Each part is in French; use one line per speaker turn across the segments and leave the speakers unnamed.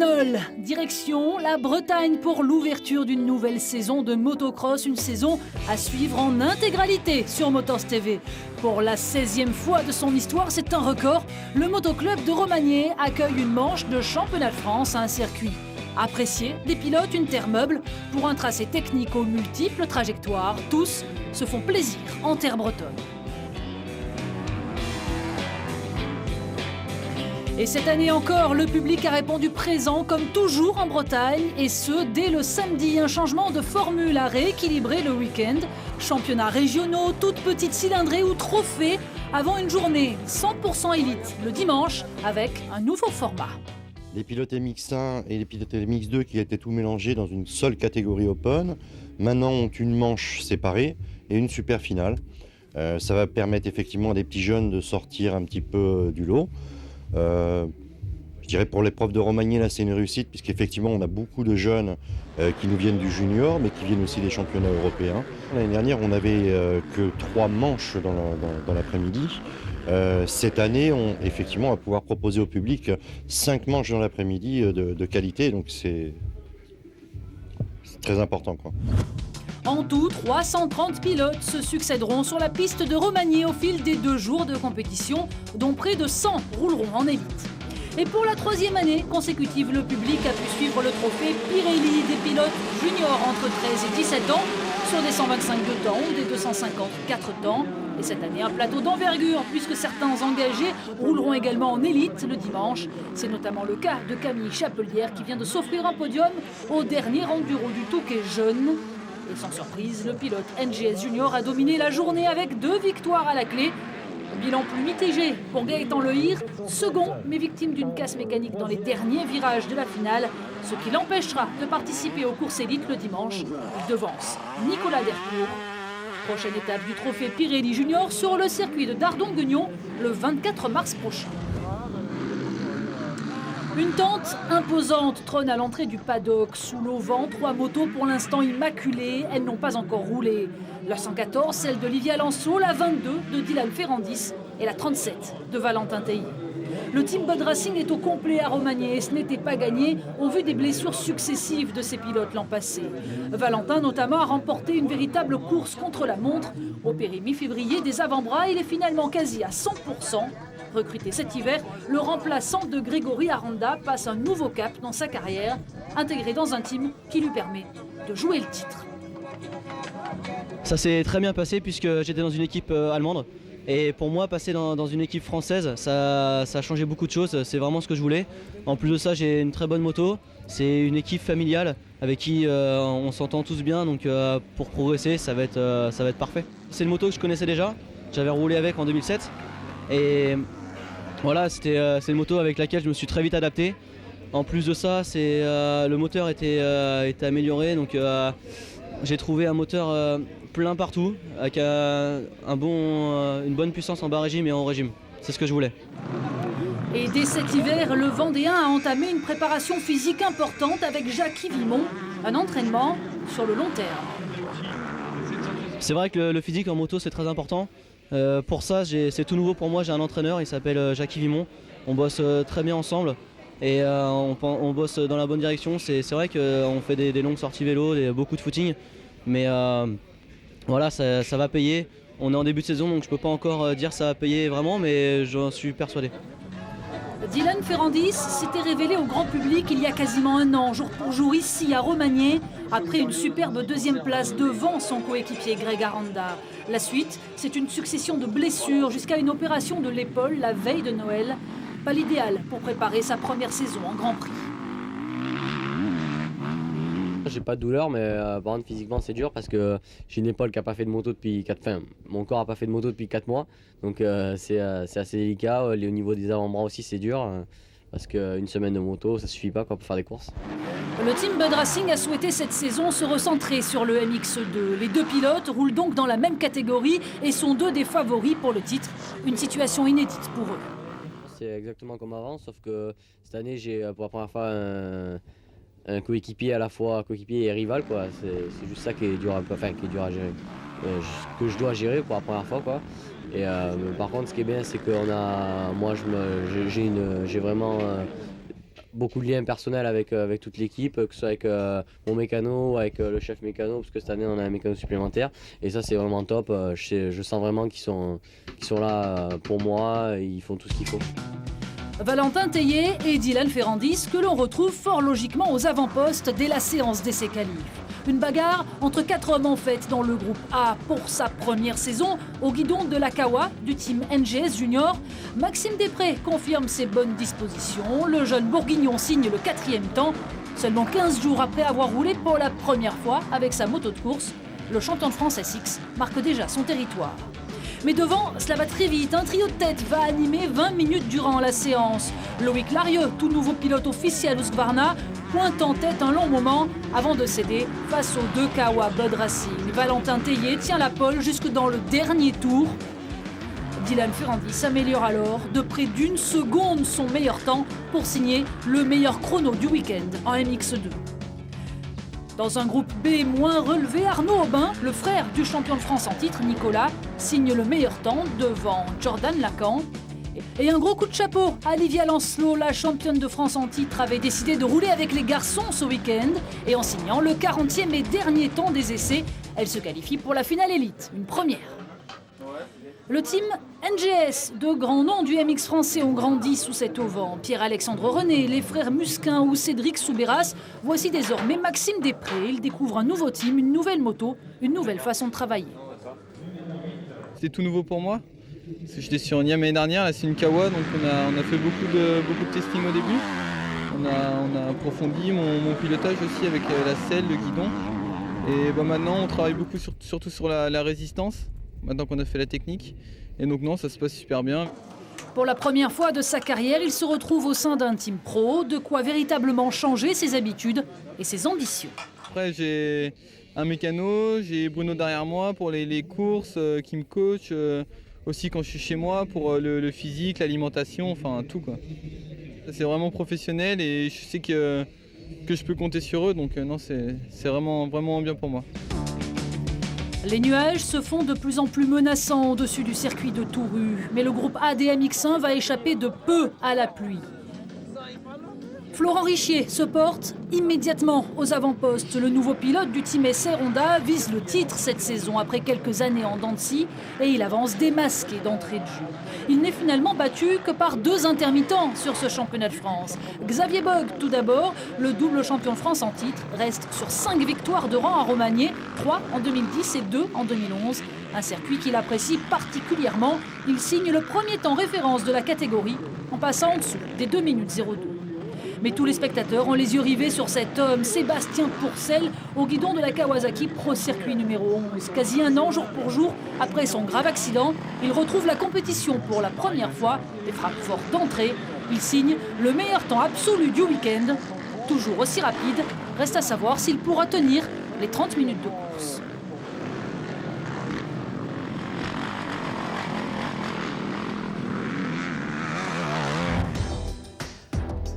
Manol, direction la Bretagne pour l'ouverture d'une nouvelle saison de motocross, une saison à suivre en intégralité sur Motors TV. Pour la 16e fois de son histoire, c'est un record. Le motoclub de Romagné accueille une manche de championnat de France à un circuit apprécié des pilotes, une terre meuble pour un tracé technique aux multiples trajectoires. Tous se font plaisir en terre bretonne. Et cette année encore, le public a répondu présent comme toujours en Bretagne, et ce dès le samedi. Un changement de formule a rééquilibré le week-end. Championnats régionaux, toutes petites cylindrées ou trophées, avant une journée 100% élite le dimanche avec un nouveau format.
Les pilotes MX1 et les pilotes MX2 qui étaient tout mélangés dans une seule catégorie open, maintenant ont une manche séparée et une super finale. Ça va permettre effectivement à des petits jeunes de sortir un petit peu du lot. Je dirais pour l'épreuve de Romagné, là c'est une réussite puisqu'effectivement on a beaucoup de jeunes qui nous viennent du junior mais qui viennent aussi des championnats européens. L'année dernière on n'avait que 3 manches dans l'après-midi. Cette année effectivement on va pouvoir proposer au public 5 manches dans l'après-midi de qualité, donc c'est très important, quoi.
En tout, 330 pilotes se succéderont sur la piste de Romagné au fil des 2 jours de compétition, dont près de 100 rouleront en élite. Et pour la 3e année consécutive, le public a pu suivre le trophée Pirelli des pilotes juniors entre 13 et 17 ans sur des 125 2 temps ou des 250 4 temps. Et cette année, un plateau d'envergure puisque certains engagés rouleront également en élite le dimanche. C'est notamment le cas de Camille Chapelière qui vient de s'offrir un podium au dernier enduro du Touquet jeune. Et sans surprise, le pilote NGS Junior a dominé la journée avec 2 victoires à la clé. Bilan plus mitigé pour Gaëtan Lehir, second mais victime d'une casse mécanique dans les derniers virages de la finale, ce qui l'empêchera de participer aux courses élites le dimanche. Il devance Nicolas Dercourt. Prochaine étape du trophée Pirelli Junior sur le circuit de Dardon-Guignon le 24 mars prochain. Une tente imposante trône à l'entrée du paddock. Sous l'auvent, 3 motos pour l'instant immaculées. Elles n'ont pas encore roulé. La 114, celle d'Olivier Alenceau, la 22 de Dylan Ferrandis et la 37 de Valentin Théier. Le team Bud Racing est au complet à Romagné et ce n'était pas gagné au vu des blessures successives de ses pilotes l'an passé. Valentin notamment a remporté une véritable course contre la montre. Opéré mi-février des avant-bras, il est finalement quasi à 100%. Recruté cet hiver, le remplaçant de Grégory Aranda passe un nouveau cap dans sa carrière, intégré dans un team qui lui permet de jouer le titre.
Ça s'est très bien passé puisque j'étais dans une équipe allemande. Et pour moi, passer dans une équipe française, ça a changé beaucoup de choses. C'est vraiment ce que je voulais. En plus de ça, j'ai une très bonne moto. C'est une équipe familiale avec qui on s'entend tous bien. Donc pour progresser, ça va être parfait. C'est une moto que je connaissais déjà. J'avais roulé avec en 2007. Et voilà, c'est une moto avec laquelle je me suis très vite adapté. En plus de ça, le moteur était amélioré. Donc j'ai trouvé un moteur plein partout, avec une bonne puissance en bas régime et en haut régime. C'est ce que je voulais.
Et dès cet hiver, le Vendéen a entamé une préparation physique importante avec Jackie Vimon, un entraînement sur le long terme.
C'est vrai que le physique en moto c'est très important. Pour ça, c'est tout nouveau pour moi, j'ai un entraîneur, il s'appelle Jackie Vimon. On bosse très bien ensemble et on bosse dans la bonne direction. C'est vrai qu'on fait des longues sorties vélo, beaucoup de footing, mais voilà, ça va payer. On est en début de saison donc je peux pas encore dire ça va payer vraiment, mais j'en suis persuadé.
Dylan Ferrandis s'était révélé au grand public il y a quasiment un an, jour pour jour ici à Romagné, après une superbe 2e place devant son coéquipier Greg Aranda. La suite, c'est une succession de blessures jusqu'à une opération de l'épaule la veille de Noël. Pas l'idéal pour préparer sa première saison en Grand Prix.
J'ai pas de douleur, mais par contre physiquement c'est dur parce que j'ai une épaule qui n'a pas fait de moto depuis 4 enfin, mon corps n'a pas fait de moto depuis 4 mois, donc c'est assez délicat. Au niveau des avant-bras aussi c'est dur parce qu'une semaine de moto ça suffit pas pour faire des courses.
Le team Bud Racing a souhaité cette saison se recentrer sur le MX2. Les 2 pilotes roulent donc dans la même catégorie et sont 2 des favoris pour le titre. Une situation inédite pour eux.
C'est exactement comme avant, sauf que cette année j'ai pour la première fois un coéquipier à la fois coéquipier et rival, quoi. C'est juste ça qui est dur à gérer, que je dois gérer pour la première fois, quoi. Et par contre ce qui est bien c'est que j'ai vraiment beaucoup de liens personnels avec toute l'équipe, que ce soit avec mon mécano, avec le chef mécano, parce que cette année on a un mécano supplémentaire. Et ça c'est vraiment top. Je sens vraiment qu'ils sont là pour moi, et ils font tout ce qu'il faut.
Valentin Tellier et Dylan Ferrandis que l'on retrouve fort logiquement aux avant-postes dès la séance d'essais qualifs. Une bagarre entre 4 hommes en fait dans le groupe A pour sa première saison au guidon de la Kawa du team NGS Junior. Maxime Després confirme ses bonnes dispositions. Le jeune bourguignon signe le 4e temps. Seulement 15 jours après avoir roulé pour la première fois avec sa moto de course, le champion de France SX marque déjà son territoire. Mais devant, cela va très vite. Un trio de tête va animer 20 minutes durant la séance. Loïc Larieux, tout nouveau pilote officiel Husqvarna, pointe en tête un long moment avant de céder face aux 2 Kawa Bud Racing. Valentin Tellier tient la pole jusque dans le dernier tour. Dylan Ferrandis s'améliore alors de près d'1 seconde son meilleur temps pour signer le meilleur chrono du week-end en MX2. Dans un groupe B moins relevé, Arnaud Aubin, le frère du champion de France en titre, Nicolas, signe le meilleur temps devant Jordan Lacan. Et un gros coup de chapeau à Livia Lancelot, la championne de France en titre, avait décidé de rouler avec les garçons ce week-end. Et en signant le 40e et dernier temps des essais, elle se qualifie pour la finale élite, une première. Le team NGS, de grands noms du MX français, ont grandi sous cet auvent. Pierre-Alexandre René, les frères Musquin ou Cédric Soubéras. Voici désormais Maxime Després. Il découvre un nouveau team, une nouvelle moto, une nouvelle façon de travailler.
C'était tout nouveau pour moi. Parce que j'étais sur Niam l'année dernière, là c'est une Kawa, donc on a fait beaucoup de testing au début. On a approfondi mon pilotage aussi avec la selle, le guidon. Et maintenant on travaille beaucoup surtout sur la résistance, maintenant qu'on a fait la technique. Et donc non, ça se passe super bien.
Pour la première fois de sa carrière, il se retrouve au sein d'un team pro, de quoi véritablement changer ses habitudes et ses ambitions.
Après j'ai un mécano, j'ai Bruno derrière moi pour les courses qui me coach, aussi quand je suis chez moi pour le physique, l'alimentation, enfin tout quoi. C'est vraiment professionnel et je sais que je peux compter sur eux, donc non, c'est vraiment bien pour moi.
Les nuages se font de plus en plus menaçants au-dessus du circuit de Touru, mais le groupe ADMX1 va échapper de peu à la pluie. Florent Richier se porte immédiatement aux avant-postes. Le nouveau pilote du team SR Honda vise le titre cette saison après quelques années en dents de scie et il avance démasqué d'entrée de jeu. Il n'est finalement battu que par 2 intermittents sur ce championnat de France. Xavier Bog, tout d'abord, le double champion de France en titre, reste sur 5 victoires de rang à Romagné, 3 en 2010 et 2 en 2011. Un circuit qu'il apprécie particulièrement. Il signe le premier temps référence de la catégorie en passant en dessous des 2 minutes 02. Mais tous les spectateurs ont les yeux rivés sur cet homme, Sébastien Pourcel, au guidon de la Kawasaki Pro Circuit numéro 11. Quasi un an, jour pour jour, après son grave accident, il retrouve la compétition pour la première fois et frappe fort d'entrée. Il signe le meilleur temps absolu du week-end. Toujours aussi rapide, reste à savoir s'il pourra tenir les 30 minutes de course.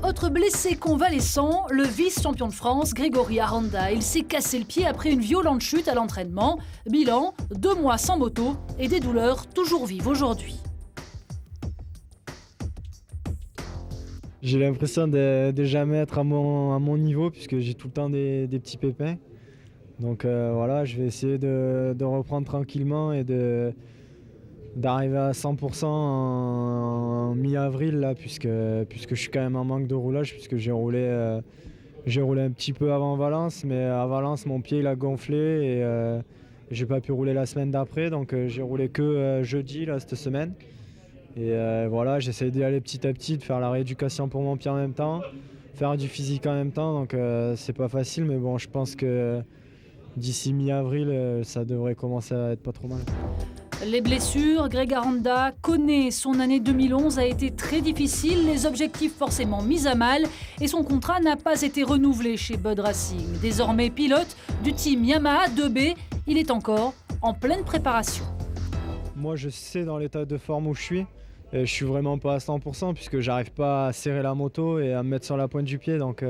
Autre blessé convalescent, le vice-champion de France, Grégory Aranda. Il s'est cassé le pied après une violente chute à l'entraînement. Bilan, 2 mois sans moto et des douleurs toujours vives aujourd'hui.
J'ai l'impression de jamais être à mon niveau puisque j'ai tout le temps des petits pépins. Donc voilà, je vais essayer de reprendre tranquillement et d'arriver à 100% en mi-avril là, puisque je suis quand même en manque de roulage, puisque j'ai roulé un petit peu avant Valence, mais à Valence mon pied il a gonflé et j'ai pas pu rouler la semaine d'après, donc j'ai roulé que jeudi là, cette semaine. Et voilà, j'essaie d'y aller petit à petit, de faire la rééducation pour mon pied en même temps, faire du physique en même temps, donc c'est pas facile, mais bon, je pense que d'ici mi-avril ça devrait commencer à être pas trop mal.
Les blessures, Greg Aranda connaît son année 2011 a été très difficile, les objectifs forcément mis à mal et son contrat n'a pas été renouvelé chez Bud Racing. Désormais pilote du team Yamaha 2B, il est encore en pleine préparation.
Moi je sais dans l'état de forme où je suis suis vraiment pas à 100% puisque j'arrive pas à serrer la moto et à me mettre sur la pointe du pied, donc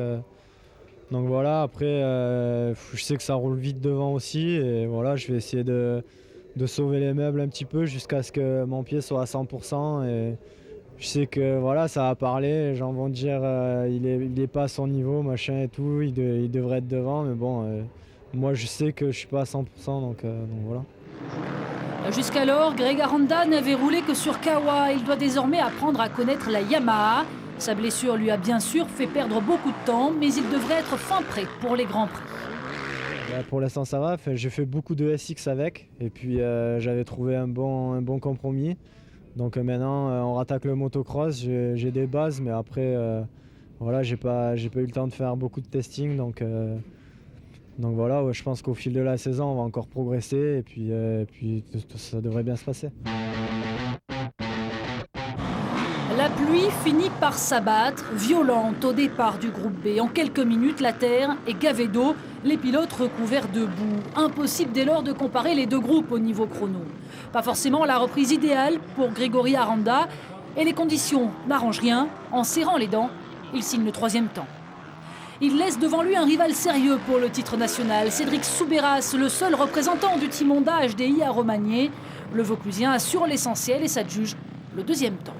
voilà, après je sais que ça roule vite devant aussi et voilà, je vais essayer de sauver les meubles un petit peu jusqu'à ce que mon pied soit à 100% Je sais que voilà, ça va parler, les gens vont dire il est pas à son niveau, machin et tout, il devrait être devant, mais bon, moi je sais que je suis pas à 100%, donc voilà.
Jusqu'alors, Greg Aranda n'avait roulé que sur Kawa. Il doit désormais apprendre à connaître la Yamaha. Sa blessure lui a bien sûr fait perdre beaucoup de temps, mais il devrait être fin prêt pour les Grands Prix.
Pour l'instant ça va, j'ai fait beaucoup de SX avec, et puis j'avais trouvé un bon compromis. Donc maintenant on rattaque le motocross, j'ai des bases, mais après voilà, j'ai pas eu le temps de faire beaucoup de testing, donc voilà, je pense qu'au fil de la saison on va encore progresser, et puis ça devrait bien se passer.
La pluie finit par s'abattre, violente au départ du groupe B. En quelques minutes, la terre est gavée d'eau, les pilotes recouverts de boue. Impossible dès lors de comparer les deux groupes au niveau chrono. Pas forcément la reprise idéale pour Grégory Aranda, et les conditions n'arrangent rien. En serrant les dents, il signe le 3e temps. Il laisse devant lui un rival sérieux pour le titre national, Cédric Soubeyras, le seul représentant du team Honda HDI à Romagné. Le Vauclusien assure l'essentiel et s'adjuge le 2e temps.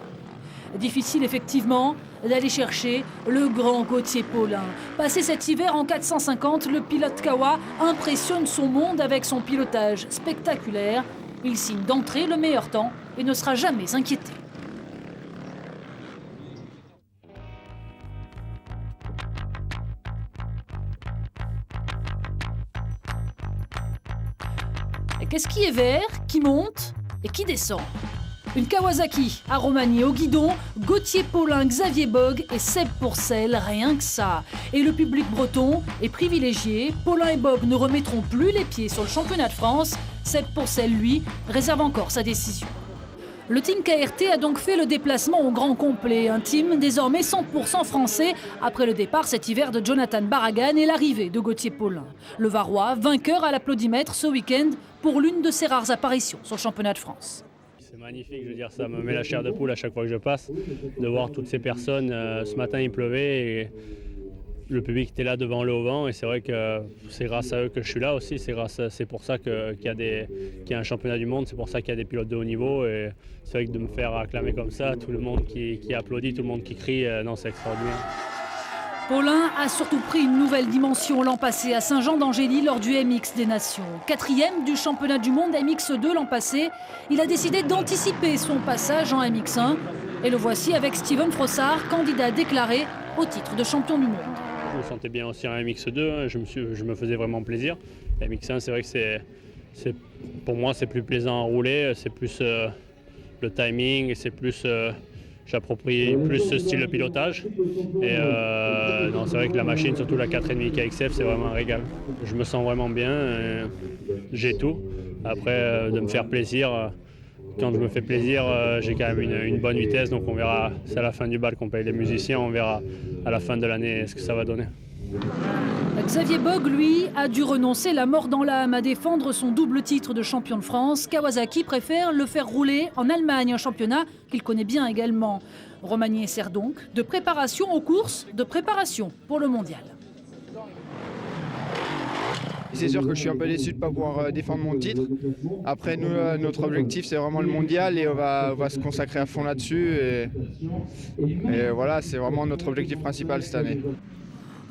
Difficile effectivement d'aller chercher le grand Gauthier Paulin. Passé cet hiver en 450, le pilote Kawa impressionne son monde avec son pilotage spectaculaire. Il signe d'entrée le meilleur temps et ne sera jamais inquiété. Et qu'est-ce qui est vert, qui monte et qui descend ? Une Kawasaki à Romagné au guidon, Gauthier Paulin, Xavier Bogue et Seb Pourcel, rien que ça. Et le public breton est privilégié. Paulin et Bogue ne remettront plus les pieds sur le championnat de France. Seb Pourcel, lui, réserve encore sa décision. Le team KRT a donc fait le déplacement au grand complet. Un team désormais 100% français après le départ cet hiver de Jonathan Barragan et l'arrivée de Gauthier Paulin. Le Varois, vainqueur à l'applaudimètre ce week-end pour l'une de ses rares apparitions sur le championnat de France.
C'est magnifique, je veux dire, ça me met la chair de poule à chaque fois que je passe, de voir toutes ces personnes. Ce matin, il pleuvait et le public était là devant le haut-vent et c'est vrai que c'est grâce à eux que je suis là aussi. C'est pour ça qu'il y a un championnat du monde, c'est pour ça qu'il y a des pilotes de haut niveau et c'est vrai que de me faire acclamer comme ça, tout le monde qui applaudit, tout le monde qui crie, non, c'est extraordinaire.
Paulin a surtout pris une nouvelle dimension l'an passé à Saint-Jean-d'Angély lors du MX des Nations. 4e du championnat du monde MX2 l'an passé, il a décidé d'anticiper son passage en MX1. Et le voici avec Steven Frossard, candidat déclaré au titre de champion du monde.
Je me sentais bien aussi en MX2, je me faisais vraiment plaisir. MX1, c'est vrai que pour moi c'est plus plaisant à rouler, c'est plus le timing, c'est plus... J'approprie plus ce style de pilotage et non, c'est vrai que la machine, surtout la 4,5 KXF, c'est vraiment un régal. Je me sens vraiment bien, j'ai tout. Après, de me faire plaisir, quand je me fais plaisir, j'ai quand même une bonne vitesse, donc on verra, c'est à la fin du bal qu'on paye les musiciens, on verra à la fin de l'année ce que ça va donner.
Xavier Bogue, lui, a dû renoncer la mort dans l'âme à défendre son double titre de champion de France. Kawasaki préfère le faire rouler en Allemagne, un championnat qu'il connaît bien également. Romagné sert donc de préparation aux courses, de préparation pour le mondial.
C'est sûr que je suis un peu déçu de ne pas pouvoir défendre mon titre. Après, nous, notre objectif, c'est vraiment le mondial et on va se consacrer à fond là-dessus. Et voilà, c'est vraiment notre objectif principal cette année.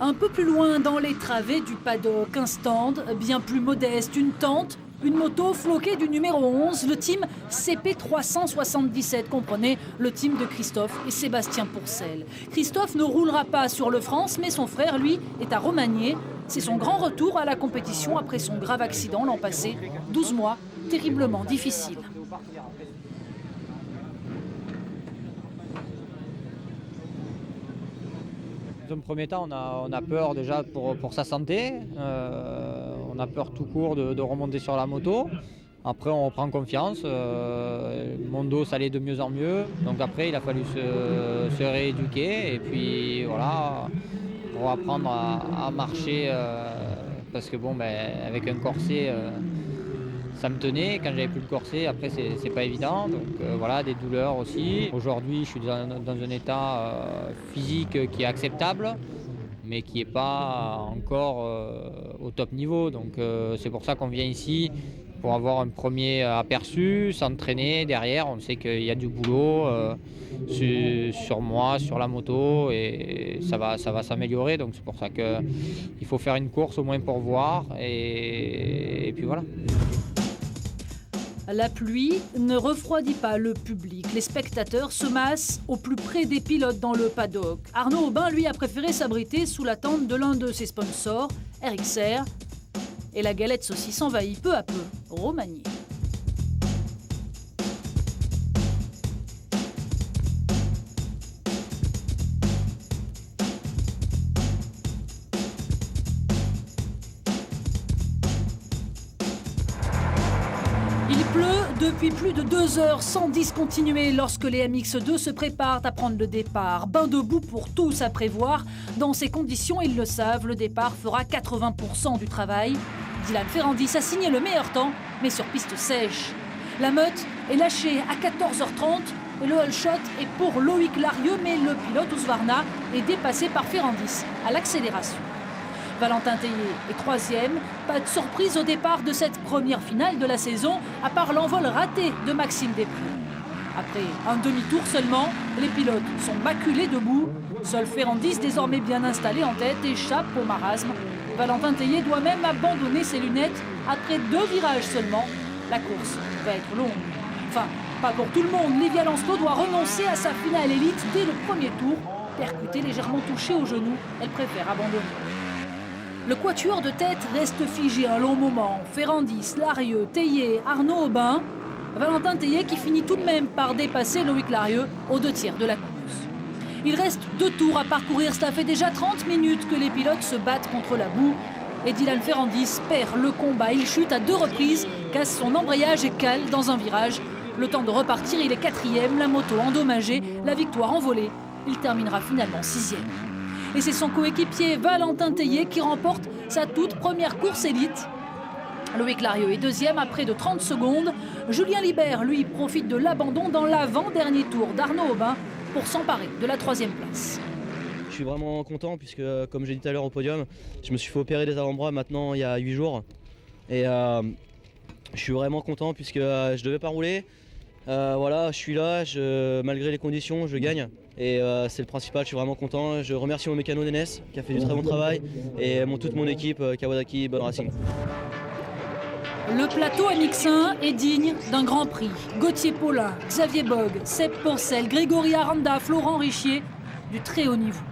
Un peu plus loin dans les travées du paddock, un stand bien plus modeste, une tente, une moto floquée du numéro 11, le team CP377, comprenez, le team de Christophe et Sébastien Pourcel. Christophe ne roulera pas sur le France, mais son frère, lui, est à Romagné. C'est son grand retour à la compétition après son grave accident l'an passé. 12 mois, terriblement difficiles.
Dans un premier temps, on a peur déjà pour sa santé. On a peur tout court de remonter sur la moto. Après, on reprend confiance. Mon dos, ça allait de mieux en mieux. Donc après, il a fallu se rééduquer. Et puis voilà, pour apprendre à marcher. Parce que bon, avec un corset, ça me tenait. Quand j'avais plus le corset, après, c'est pas évident. Donc voilà, des douleurs aussi. Aujourd'hui, je suis dans un état physique qui est acceptable, mais qui n'est pas encore au top niveau. Donc c'est pour ça qu'on vient ici pour avoir un premier aperçu, s'entraîner derrière. On sait qu'il y a du boulot sur moi, sur la moto, et ça va s'améliorer. Donc c'est pour ça qu'il faut faire une course au moins pour voir, et puis voilà.
La pluie ne refroidit pas le public. Les spectateurs se massent au plus près des pilotes dans le paddock. Arnaud Aubin, lui, a préféré s'abriter sous la tente de l'un de ses sponsors, Eric Serre. Et la galette saucisse envahit peu à peu Romagny. Il pleut depuis plus de 2 heures sans discontinuer lorsque les MX2 se préparent à prendre le départ. Bain de boue pour tous à prévoir. Dans ces conditions, ils le savent, le départ fera 80% du travail. Dylan Ferrandis a signé le meilleur temps, mais sur piste sèche. La meute est lâchée à 14h30 et le all shot est pour Loïc Larieux, mais le pilote Husqvarna est dépassé par Ferrandis à l'accélération. Valentin Tellier est 3e. Pas de surprise au départ de cette première finale de la saison, à part l'envol raté de Maxime Després. Après un demi-tour seulement, les pilotes sont maculés debout. Seul Ferrandis, désormais bien installé en tête, échappe au marasme. Valentin Tellier doit même abandonner ses lunettes après 2 virages seulement. La course va être longue. Enfin, pas pour tout le monde. Livia Lancelot doit renoncer à sa finale élite dès le premier tour. Percutée, légèrement touchée au genou, elle préfère abandonner. Le quatuor de tête reste figé un long moment. Ferrandis, Larieux, Tellier, Arnaud Aubin. Valentin Tellier qui finit tout de même par dépasser Loïc Larieux aux 2 tiers de la course. Il reste 2 tours à parcourir. Cela fait déjà 30 minutes que les pilotes se battent contre la boue. Et Dylan Ferrandis perd le combat. Il chute à 2 reprises, casse son embrayage et cale dans un virage. Le temps de repartir, il est 4e, la moto endommagée, la victoire envolée. Il terminera finalement 6e. Et c'est son coéquipier Valentin Tellier qui remporte sa toute première course élite. Loïc Larieux est 2e à près de 30 secondes. Julien Libert, lui, profite de l'abandon dans l'avant-dernier tour d'Arnaud Aubin pour s'emparer de la 3e place.
Je suis vraiment content puisque, comme j'ai dit tout à l'heure au podium, je me suis fait opérer des avant-bras maintenant il y a 8 jours. Et je suis vraiment content puisque je devais pas rouler. Voilà, je suis là, malgré les conditions, je gagne. Et c'est le principal, je suis vraiment content. Je remercie mon mécano Nénès qui a fait du très bon travail et toute mon équipe, Kawasaki, Bonne Racing.
Le plateau MX1 est digne d'un grand prix. Gauthier Paulin, Xavier Bogue, Seb Porcel, Grégory Aranda, Florent Richier, du très haut niveau.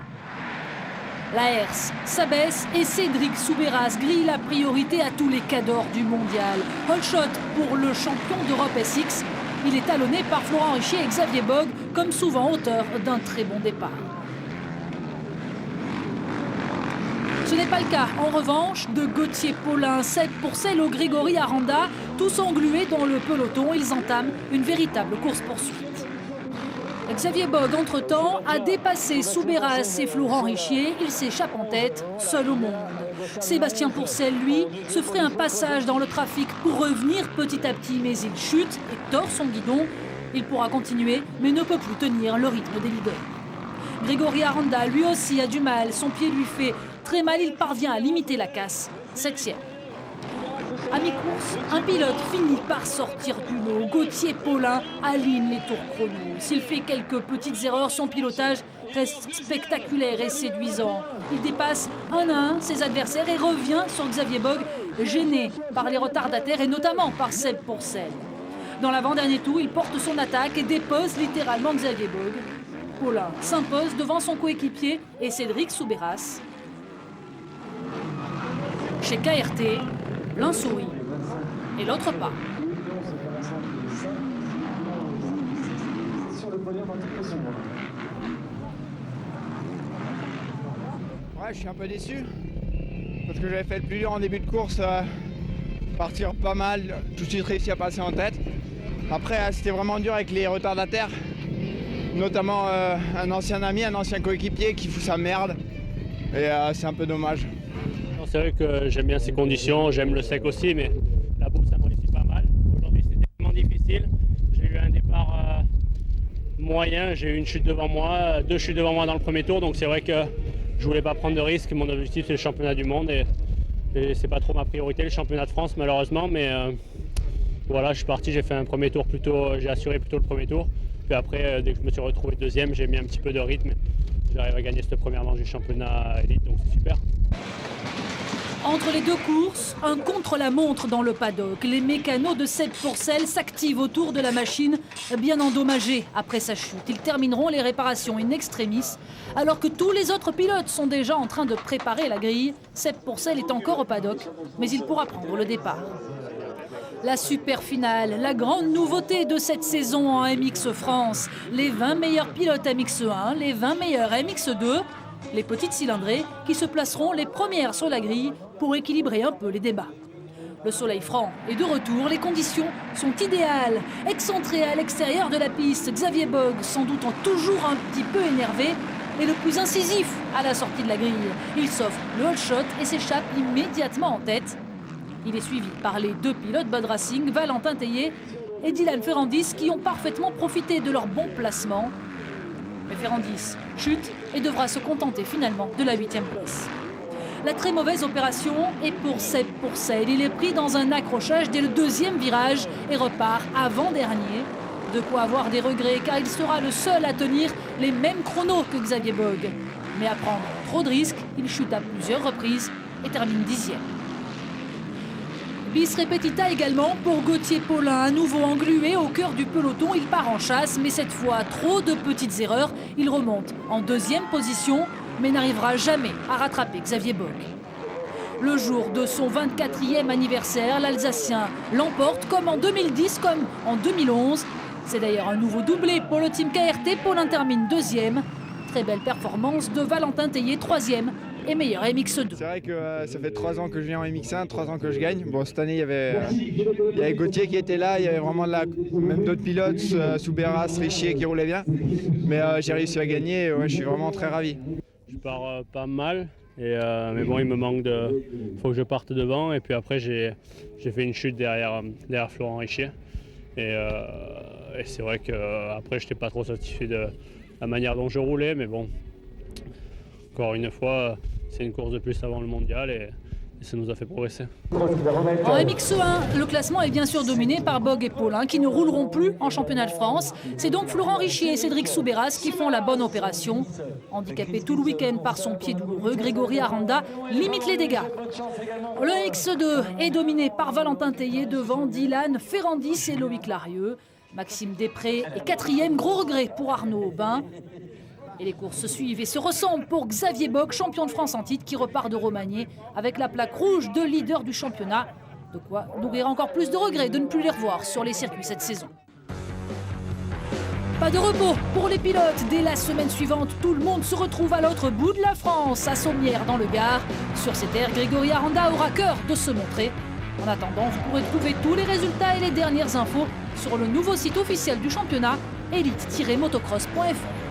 Laers s'abaisse et Cédric Soubeyras grille la priorité à tous les cadors du mondial. All shot pour le champion d'Europe SX. Il est talonné par Florent Richier et Xavier Bogue, comme souvent auteur d'un très bon départ. Ce n'est pas le cas, en revanche, de Gauthier Paulin, Seb Porcel ou Grégory Aranda. Tous englués dans le peloton, ils entament une véritable course-poursuite. Xavier Bogue, entre-temps, a dépassé Soubeyras et Florent Richier. Il s'échappe en tête, seul au monde. Sébastien Pourcel, lui, se ferait un passage dans le trafic pour revenir petit à petit, mais il chute et tord son guidon. Il pourra continuer, mais ne peut plus tenir le rythme des leaders. Grégory Aranda, lui aussi, a du mal. Son pied lui fait très mal. Il parvient à limiter la casse. 7e. À mi-course, un pilote finit par sortir du lot. Gauthier Paulin aligne les tours chrono. S'il fait quelques petites erreurs, son pilotage reste spectaculaire et séduisant. Il dépasse 1 à 1 ses adversaires et revient sur Xavier Bogue, gêné par les retardataires et notamment par Seb Porcel. Dans l'avant-dernier tour, il porte son attaque et dépose littéralement Xavier Bogue. Paulin s'impose devant son coéquipier et Cédric Soubeyras. Chez KRT, l'un sourit et l'autre pas.
Ouais, je suis un peu déçu parce que j'avais fait le plus dur en début de course, partir pas mal, tout de suite réussi à passer en tête. Après, c'était vraiment dur avec les retardataires, notamment un ancien ami, un ancien coéquipier qui fout sa merde et c'est un peu dommage.
C'est vrai que j'aime bien ces conditions, j'aime le sec aussi, mais la boue ça me réussit pas mal. Aujourd'hui c'était vraiment difficile. J'ai eu un départ moyen, j'ai eu une chute devant moi, 2 chutes devant moi dans le premier tour, donc c'est vrai que je voulais pas prendre de risques. Mon objectif c'est le championnat du monde et c'est pas trop ma priorité, le championnat de France malheureusement, mais Voilà, je suis parti, j'ai fait un premier tour j'ai assuré plutôt le premier tour. Puis après, dès que je me suis retrouvé deuxième, j'ai mis un petit peu de rythme. J'arrive à gagner cette première manche du championnat élite, donc c'est super.
Entre les deux courses, un contre-la-montre dans le paddock. Les mécanos de Seb Pourcel s'activent autour de la machine, bien endommagée après sa chute. Ils termineront les réparations in extremis, alors que tous les autres pilotes sont déjà en train de préparer la grille. Seb Pourcel est encore au paddock, mais il pourra prendre le départ. La super finale, la grande nouveauté de cette saison en MX France. Les 20 meilleurs pilotes MX1, les 20 meilleurs MX2, les petites cylindrées qui se placeront les premières sur la grille pour équilibrer un peu les débats. Le soleil franc est de retour, les conditions sont idéales. Excentré à l'extérieur de la piste, Xavier Bogue, sans doute toujours un petit peu énervé, est le plus incisif à la sortie de la grille. Il s'offre le hole shot et s'échappe immédiatement en tête. Il est suivi par les deux pilotes Bud Racing, Valentin Tellier et Dylan Ferrandis, qui ont parfaitement profité de leur bon placement. Mais Ferrandis chute et devra se contenter finalement de la 8e place. La très mauvaise opération est pour Seb Pourcel. Il est pris dans un accrochage dès le deuxième virage et repart avant-dernier. De quoi avoir des regrets, car il sera le seul à tenir les mêmes chronos que Xavier Bogue. Mais à prendre trop de risques, il chute à plusieurs reprises et termine 10e. Bis repetita également pour Gauthier Paulin, à nouveau englué au cœur du peloton. Il part en chasse, mais cette fois, trop de petites erreurs. Il remonte en 2e position, mais n'arrivera jamais à rattraper Xavier Bogue. Le jour de son 24e anniversaire, l'Alsacien l'emporte comme en 2010, comme en 2011. C'est d'ailleurs un nouveau doublé pour le team KRT. Paulin termine 2e. Très belle performance de Valentin Tellier, 3e. Et meilleur MX2.
C'est vrai que ça fait 3 ans que je viens en MX1, 3 ans que je gagne. Bon, cette année, il y avait Gauthier qui était là, il y avait vraiment même d'autres pilotes, Souberas, Richier qui roulaient bien. Mais j'ai réussi à gagner et je suis vraiment très ravi.
Je pars pas mal, mais bon, il me manque faut que je parte devant. Et puis après, j'ai fait une chute derrière Florent Richier. Et c'est vrai qu'après, je n'étais pas trop satisfait de la manière dont je roulais, mais bon. Encore une fois, c'est une course de plus avant le mondial et ça nous a fait progresser.
En MX1, le classement est bien sûr dominé par Bogue et Paulin qui ne rouleront plus en championnat de France. C'est donc Florent Richier et Cédric Souberas qui font la bonne opération. Handicapé tout le week-end par son pied douloureux, Grégory Aranda limite les dégâts. Le MX2 est dominé par Valentin Tellier devant Dylan Ferrandis et Loïc Larieux. Maxime Després est 4e, gros regret pour Arnaud Aubin. Et les courses se suivent et se ressemblent pour Xavier Bogue, champion de France en titre, qui repart de Romagné avec la plaque rouge de leader du championnat. De quoi nourrir encore plus de regrets de ne plus les revoir sur les circuits cette saison. Pas de repos pour les pilotes. Dès la semaine suivante, tout le monde se retrouve à l'autre bout de la France, à Sommières dans le Gard. Sur ces terres, Grégory Aranda aura cœur de se montrer. En attendant, vous pourrez trouver tous les résultats et les dernières infos sur le nouveau site officiel du championnat, elite-motocross.fr.